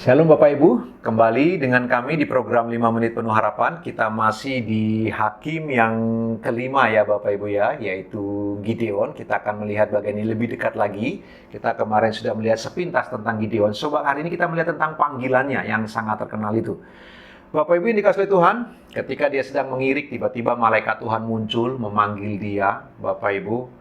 Shalom Bapak Ibu, kembali dengan kami di program 5 Menit Penuh Harapan. Kita masih di Hakim yang kelima ya Bapak Ibu ya, yaitu Gideon. Kita akan melihat bagian ini lebih dekat lagi. Kita kemarin sudah melihat sepintas tentang Gideon. Coba hari ini kita melihat tentang panggilannya yang sangat terkenal itu. Bapak Ibu yang dikasihi Tuhan, ketika dia sedang mengirik, tiba-tiba malaikat Tuhan muncul memanggil dia. Bapak Ibu,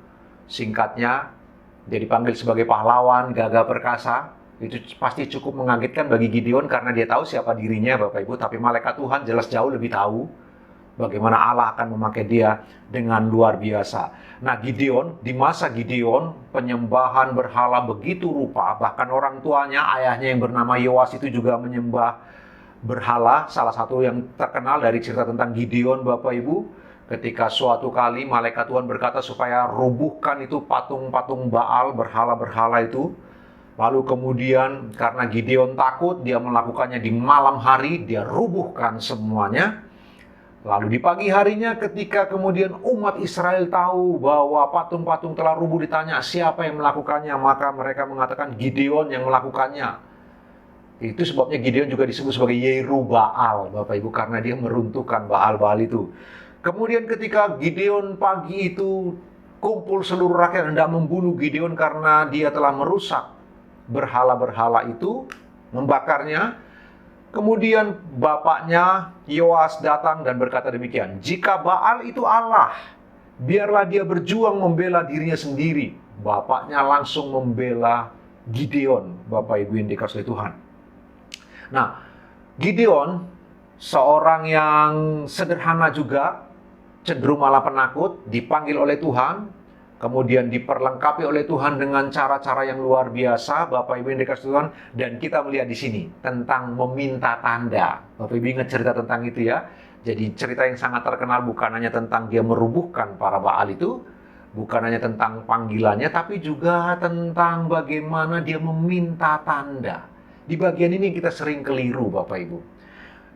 singkatnya, dia dipanggil sebagai pahlawan, gagah perkasa. Itu pasti cukup mengagetkan bagi Gideon karena dia tahu siapa dirinya Bapak Ibu. Tapi malaikat Tuhan jelas jauh lebih tahu bagaimana Allah akan memakai dia dengan luar biasa. Nah Gideon, di masa Gideon, penyembahan berhala begitu rupa. Bahkan orang tuanya, ayahnya yang bernama Yoas itu juga menyembah berhala. Salah satu yang terkenal dari cerita tentang Gideon Bapak Ibu, ketika suatu kali malaikat Tuhan berkata supaya rubuhkan itu patung-patung Baal, berhala-berhala itu. Lalu kemudian karena Gideon takut, dia melakukannya di malam hari, dia rubuhkan semuanya. Lalu di pagi harinya ketika kemudian umat Israel tahu bahwa patung-patung telah rubuh, ditanya siapa yang melakukannya, maka mereka mengatakan Gideon yang melakukannya. Itu sebabnya Gideon juga disebut sebagai Yerubbaal, Bapak Ibu, karena dia meruntuhkan Baal-Baal itu. Kemudian ketika Gideon pagi itu kumpul seluruh rakyat hendak membunuh Gideon karena dia telah merusak berhala-berhala itu, membakarnya. Kemudian bapaknya Yoas datang dan berkata demikian, jika Baal itu Allah, biarlah dia berjuang membela dirinya sendiri. Bapaknya langsung membela Gideon, Bapak Ibu yang dikasihi Tuhan. Nah, Gideon seorang yang sederhana juga, cenderung malah penakut, dipanggil oleh Tuhan, kemudian diperlengkapi oleh Tuhan dengan cara-cara yang luar biasa, Bapak Ibu yang dikasihi Tuhan. Dan kita melihat di sini tentang meminta tanda. Bapak Ibu ingat cerita tentang itu ya. Jadi cerita yang sangat terkenal bukan hanya tentang dia merubuhkan para Baal itu, bukan hanya tentang panggilannya, tapi juga tentang bagaimana dia meminta tanda. Di bagian ini kita sering keliru Bapak Ibu.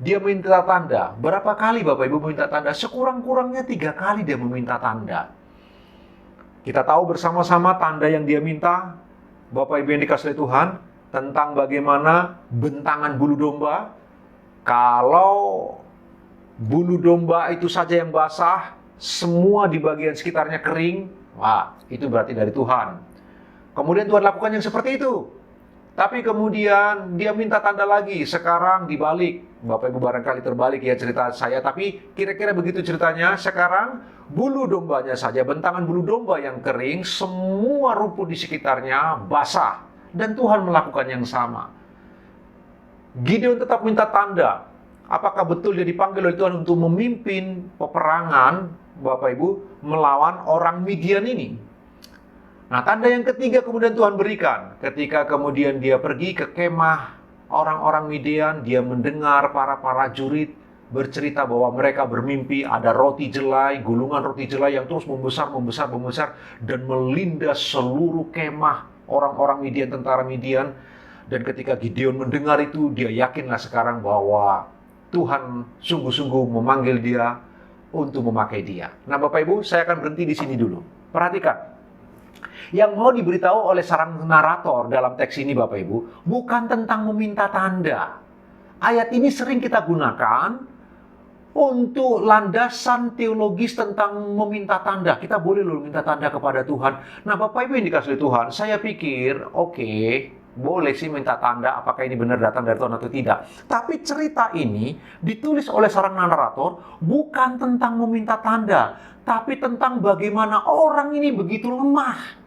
Dia meminta tanda. Berapa kali Bapak Ibu meminta tanda? Sekurang-kurangnya 3 kali dia meminta tanda. Kita tahu bersama-sama tanda yang dia minta, Bapak Ibu yang dikasihi Tuhan, tentang bagaimana bentangan bulu domba. Kalau bulu domba itu saja yang basah, semua di bagian sekitarnya kering, wah, itu berarti dari Tuhan. Kemudian Tuhan lakukan yang seperti itu. Tapi kemudian dia minta tanda lagi, sekarang dibalik. Bapak Ibu barangkali terbalik ya cerita saya, tapi kira-kira begitu ceritanya. Sekarang bulu dombanya saja, bentangan bulu domba yang kering, semua rumput di sekitarnya basah. Dan Tuhan melakukan yang sama. Gideon tetap minta tanda. Apakah betul dia dipanggil oleh Tuhan untuk memimpin peperangan, Bapak Ibu, melawan orang Midian ini? Nah, tanda yang ketiga kemudian Tuhan berikan. Ketika kemudian dia pergi ke kemah orang-orang Midian, dia mendengar para prajurit bercerita bahwa mereka bermimpi ada roti jelai, gulungan roti jelai yang terus membesar dan melindas seluruh kemah orang-orang Midian, tentara Midian. Dan ketika Gideon mendengar itu, dia yakinlah sekarang bahwa Tuhan sungguh-sungguh memanggil dia untuk memakai dia. Nah, Bapak Ibu, saya akan berhenti di sini dulu. Perhatikan. Yang mau diberitahu oleh seorang narator dalam teks ini Bapak Ibu, bukan tentang meminta tanda. Ayat ini sering kita gunakan untuk landasan teologis tentang meminta tanda. Kita boleh loh minta tanda kepada Tuhan. Nah Bapak Ibu yang dikasihi Tuhan, saya pikir oke, boleh sih minta tanda, apakah ini benar datang dari Tuhan atau tidak. Tapi cerita ini ditulis oleh seorang narator bukan tentang meminta tanda, tapi tentang bagaimana orang ini begitu lemah.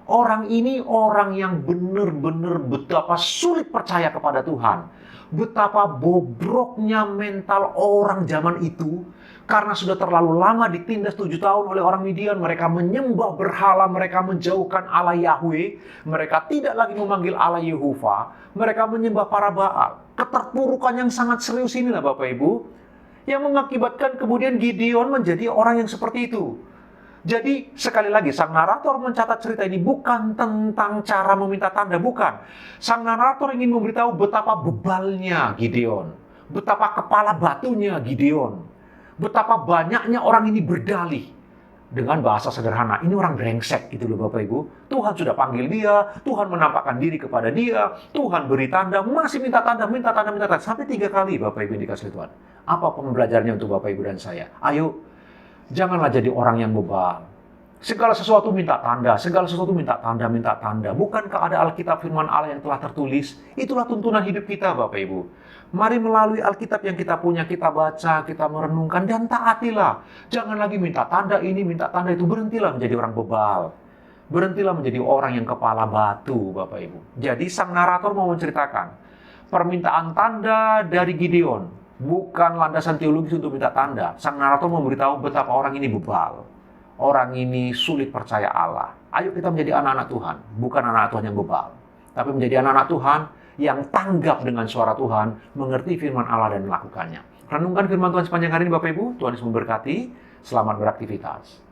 Orang ini orang yang benar-benar betapa sulit percaya kepada Tuhan. Betapa bobroknya mental orang zaman itu. Karena sudah terlalu lama ditindas 7 tahun oleh orang Midian. Mereka menyembah berhala, mereka menjauhkan Allah Yahweh. Mereka tidak lagi memanggil Allah Yehova. Mereka menyembah para Baal. Keterpurukan yang sangat serius inilah Bapak Ibu, yang mengakibatkan kemudian Gideon menjadi orang yang seperti itu. Jadi sekali lagi sang narator mencatat cerita ini bukan tentang cara meminta tanda, bukan. Sang narator ingin memberitahu betapa bebalnya Gideon, betapa kepala batunya Gideon, betapa banyaknya orang ini berdalih. dengan bahasa sederhana, ini orang brengsek gitu loh Bapak Ibu. Tuhan sudah panggil dia, Tuhan menampakkan diri kepada dia, Tuhan beri tanda, masih minta tanda, minta tanda, minta tanda. Sampai 3 kali Bapak Ibu dikasih Tuhan. Apa pembelajarannya untuk Bapak Ibu dan saya? Ayo, janganlah jadi orang yang bebal. Segala sesuatu minta tanda, segala sesuatu minta tanda, minta tanda. Bukankah ada Alkitab firman Allah yang telah tertulis? Itulah tuntunan hidup kita Bapak Ibu. Mari melalui Alkitab yang kita punya, kita baca, kita merenungkan, dan taatilah. Jangan lagi minta tanda ini, minta tanda itu. Berhentilah menjadi orang bebal. Berhentilah menjadi orang yang kepala batu, Bapak Ibu. Jadi sang narator mau menceritakan permintaan tanda dari Gideon. Bukan landasan teologis untuk minta tanda. Sang narator memberitahu betapa orang ini bebal. Orang ini sulit percaya Allah. Ayo kita menjadi anak-anak Tuhan. Bukan anak-anak Tuhan yang bebal. Tapi menjadi anak-anak Tuhan yang tanggap dengan suara Tuhan, mengerti firman Allah dan melakukannya. Renungkan firman Tuhan sepanjang hari ini Bapak Ibu. Tuhan Yesus memberkati. Selamat beraktivitas.